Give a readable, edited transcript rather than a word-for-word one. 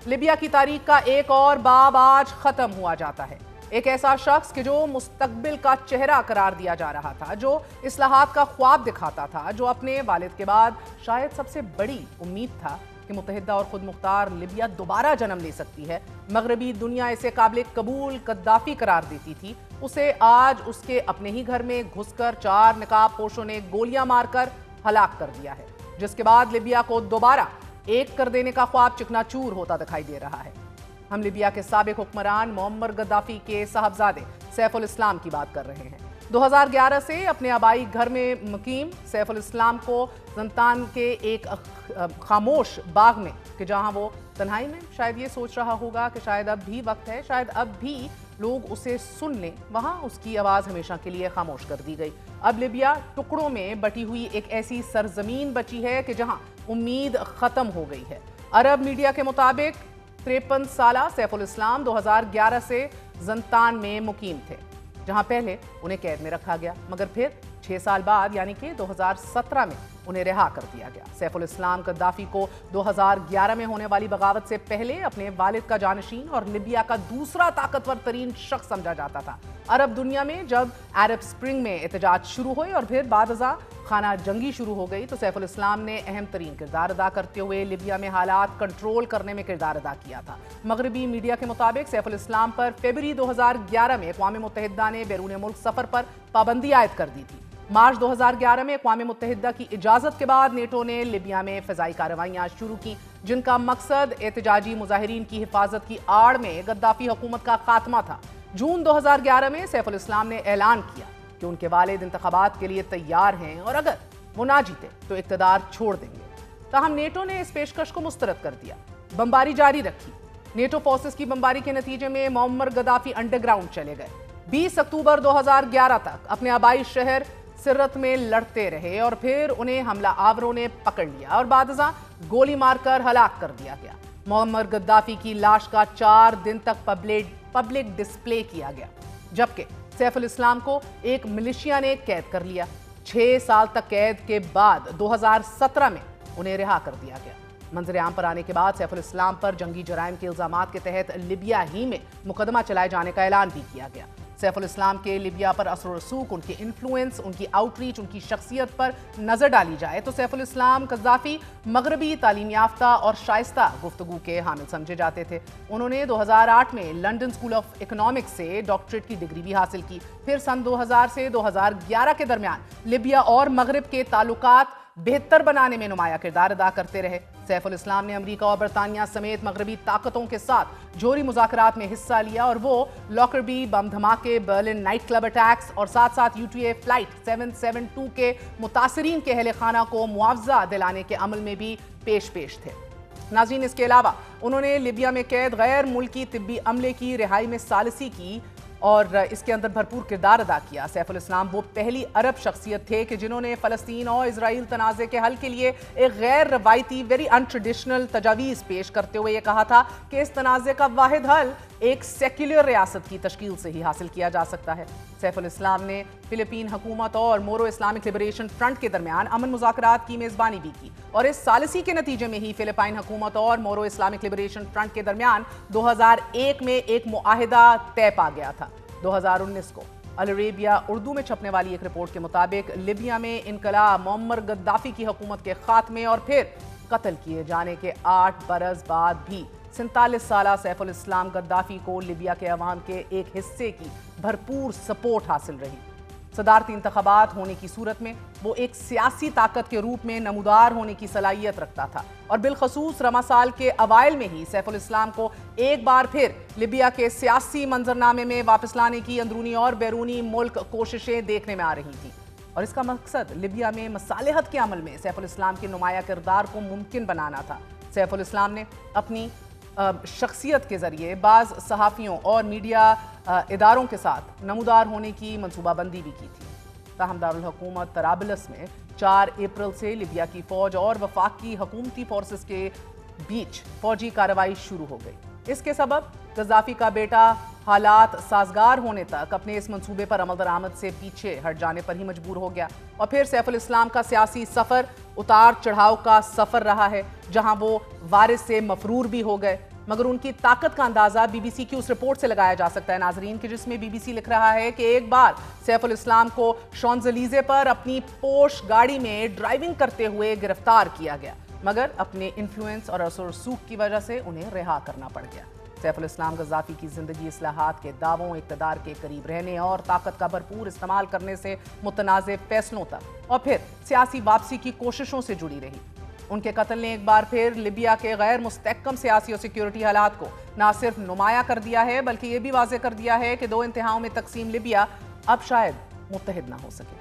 Libya کی تاریخ کا ایک اور باب آج ختم ہوا جاتا ہے۔ ایک ایسا شخص کہ جو مستقبل کا چہرہ قرار دیا جا رہا تھا، جو اصلاحات کا خواب دکھاتا تھا، جو اپنے والد کے بعد شاید سب سے بڑی امید تھا کہ متحدہ اور خود مختار لیبیا دوبارہ جنم لے سکتی ہے۔ مغربی دنیا اسے قابل قبول قذافی قرار دیتی تھی، اسے آج اس کے اپنے ہی گھر میں گھس کر 4 نقاب پوشوں نے گولیاں مار کر ہلاک کر دیا ہے، جس کے بعد لیبیا کو دوبارہ ایک کر دینے کا خواب چکنا چور ہوتا دکھائی دے رہا ہے۔ ہم لیبیا کے سابق حکمران معمر غدافی کے صاحبزادے سیف الاسلام کی بات کر رہے ہیں۔ 2011 سے اپنے آبائی گھر میں مقیم سیف الاسلام کو زنتان کے ایک خاموش باغ میں، کہ جہاں وہ تنہائی میں شاید یہ سوچ رہا ہوگا کہ شاید اب بھی وقت ہے، شاید اب بھی لوگ اسے سن لیں، وہاں اس کی آواز ہمیشہ کے لیے خاموش کر دی گئی۔ اب لیبیا ٹکڑوں میں بٹی ہوئی ایک ایسی سرزمین بچی ہے کہ جہاں امید ختم ہو گئی ہے۔ عرب میڈیا کے مطابق 53 سالہ سیف الاسلام 2011 سے زنتان میں مقیم تھے، جہاں پہلے انہیں قید میں رکھا گیا، مگر پھر 6 سال بعد یعنی کہ 2017 میں انہیں رہا کر دیا گیا۔ سیف الاسلام غدافی کو 2011 میں ہونے والی بغاوت سے پہلے اپنے والد کا جانشین اور لیبیا کا دوسرا طاقتور ترین شخص سمجھا جاتا تھا۔ عرب دنیا میں جب عرب سپرنگ میں احتجاج شروع ہوئے اور پھر بعد ازاں خانہ جنگی شروع ہو گئی تو سیف الاسلام نے اہم ترین کردار ادا کرتے ہوئے لیبیا میں حالات کنٹرول کرنے میں کردار ادا کیا تھا۔ مغربی میڈیا کے مطابق سیف الاسلام پر فروری 2011 میں اقوام متحدہ نے بیرون ملک سفر پر پابندی عائد کر دی تھی۔ مارچ 2011 میں اقوام متحدہ کی اجازت کے بعد نیٹو نے لیبیا میں فضائی کارروائیاں شروع کی، جن کا مقصد احتجاجی مظاہرین کی حفاظت کی آڑ میں غدافی حکومت کا خاتمہ تھا۔ جون 2011 میں سیف الاسلام نے اعلان کیا کہ ان کے والد انتخابات کے لیے تیار ہیں اور اگر وہ نہ جیتے تو اقتدار چھوڑ دیں گے۔ تاہم نیٹو نے اس پیشکش کو مسترد کر دیا، بمباری جاری رکھی۔ نیٹو فورسز کی بمباری کے نتیجے میں معمر غدافی انڈر گراؤنڈ چلے گئے۔ 20 اکتوبر 2011 تک اپنے آبائی شہر سرت میں لڑتے رہے اور پھر انہیں حملہ آوروں نے پکڑ لیا اور بعد ازاں گولی مار کر ہلاک کر دیا گیا۔ معمر غدافی کی لاش کا 4 دن تک پبلک ڈسپلے کیا گیا، جبکہ سیف الاسلام کو ایک ملیشیا نے قید کر لیا۔ 6 سال تک قید کے بعد 2017 میں انہیں رہا کر دیا گیا۔ منظر عام پر آنے کے بعد سیف الاسلام پر جنگی جرائم کے الزامات کے تحت لیبیا ہی میں مقدمہ چلائے جانے کا اعلان بھی کیا گیا۔ سیف الاسلام کے لیبیا پر اثر و رسوخ، ان کے انفلوئنس، ان کی آؤٹ ریچ، ان کی شخصیت پر نظر ڈالی جائے تو سیف الاسلام غدافی مغربی تعلیم یافتہ اور شائستہ گفتگو کے حامل سمجھے جاتے تھے۔ انہوں نے 2008 میں لنڈن اسکول آف اکنامکس سے ڈاکٹریٹ کی ڈگری بھی حاصل کی، پھر سن 2000 سے 2011 کے درمیان لیبیا اور مغرب کے تعلقات بہتر بنانے میں نمایاں کردار ادا کرتے رہے۔ سیف الاسلام نے امریکہ اور برطانیہ سمیت مغربی طاقتوں کے ساتھ جوہری مذاکرات میں حصہ لیا اور وہ لاکربی بم دھماکے، برلن نائٹ کلب اٹیکس اور ساتھ ساتھ UTA فلائٹ 772 کے متاثرین کے اہل خانہ کو معاوضہ دلانے کے عمل میں بھی پیش تھے۔ ناظرین، اس کے علاوہ انہوں نے لیبیا میں قید غیر ملکی طبی عملے کی رہائی میں ثالثی کی اور اس کے اندر بھرپور کردار ادا کیا۔ سیف الاسلام وہ پہلی عرب شخصیت تھے کہ جنہوں نے فلسطین اور اسرائیل تنازع کے حل کے لیے ایک غیر روایتی ویری انٹریڈیشنل تجاویز پیش کرتے ہوئے یہ کہا تھا کہ اس تنازع کا واحد حل ایک سیکولر ریاست کی تشکیل سے ہی حاصل کیا جا سکتا ہے۔ سیف الاسلام نے فلپین حکومت اور مورو اسلامک لبریشن فرنٹ کے درمیان امن مذاکرات کی میزبانی بھی کی اور اس ثالثی کے نتیجے میں ہی فلپائن حکومت اور مورو اسلامک لبریشن فرنٹ کے درمیان 2001 میں ایک معاہدہ طے پا گیا تھا۔ 2019 کو العربیہ اردو میں چھپنے والی ایک رپورٹ کے مطابق لیبیا میں انقلاب، معمر غدافی کی حکومت کے خاتمے اور پھر قتل کیے جانے کے 8 برس بعد بھی 47 سالہ سیف الاسلام غدافی کو لیبیا کے عوام کے ایک حصے کی بھرپور سپورٹ حاصل رہی۔ صدارتی انتخابات ہونے کی صورت میں وہ ایک سیاسی طاقت کے روپ میں نمودار ہونے کی صلاحیت رکھتا تھا اور بالخصوص رمضان سال کے اوائل میں ہی سیف الاسلام کو ایک بار پھر لیبیا کے سیاسی منظرنامے میں واپس لانے کی اندرونی اور بیرونی ملک کوششیں دیکھنے میں آ رہی تھیں اور اس کا مقصد لیبیا میں مصالحت کے عمل میں سیف الاسلام کے نمایاں کردار کو ممکن بنانا تھا۔ سیف الاسلام نے اپنی شخصیت کے ذریعے بعض صحافیوں اور میڈیا اداروں کے ساتھ نمودار ہونے کی منصوبہ بندی بھی کی تھی۔ تاہم دارالحکومت طرابلس میں 4 اپریل سے لیبیا کی فوج اور وفاق کی حکومتی فورسز کے بیچ فوجی کارروائی شروع ہو گئی۔ اس کے سبب غدافی کا بیٹا حالات سازگار ہونے تک اپنے اس منصوبے پر عمل درآمد سے پیچھے ہٹ جانے پر ہی مجبور ہو گیا اور پھر سیف الاسلام کا سیاسی سفر اتار چڑھاؤ کا سفر رہا ہے، جہاں وہ وارث سے مفرور بھی ہو گئے۔ مگر ان کی طاقت کا اندازہ بی بی سی کی اس رپورٹ سے لگایا جا سکتا ہے ناظرین کہ جس میں بی بی سی لکھ رہا ہے کہ ایک بار سیف الاسلام کو شانزلیزے پر اپنی پورش گاڑی میں ڈرائیونگ کرتے ہوئے گرفتار کیا گیا، مگر اپنے انفلوئنس اور اثر و رسوخ کی وجہ سے انہیں رہا کرنا پڑ گیا۔ سیف الاسلام غزافی کی زندگی اصلاحات کے دعووں، اقتدار کے قریب رہنے اور طاقت کا بھرپور استعمال کرنے سے متنازع فیصلوں تک اور پھر سیاسی واپسی کی کوششوں سے جڑی رہی۔ ان کے قتل نے ایک بار پھر لیبیا کے غیر مستحکم سیاسی اور سیکیورٹی حالات کو نہ صرف نمایاں کر دیا ہے بلکہ یہ بھی واضح کر دیا ہے کہ دو انتہاؤں میں تقسیم لیبیا اب شاید متحد نہ ہو سکے۔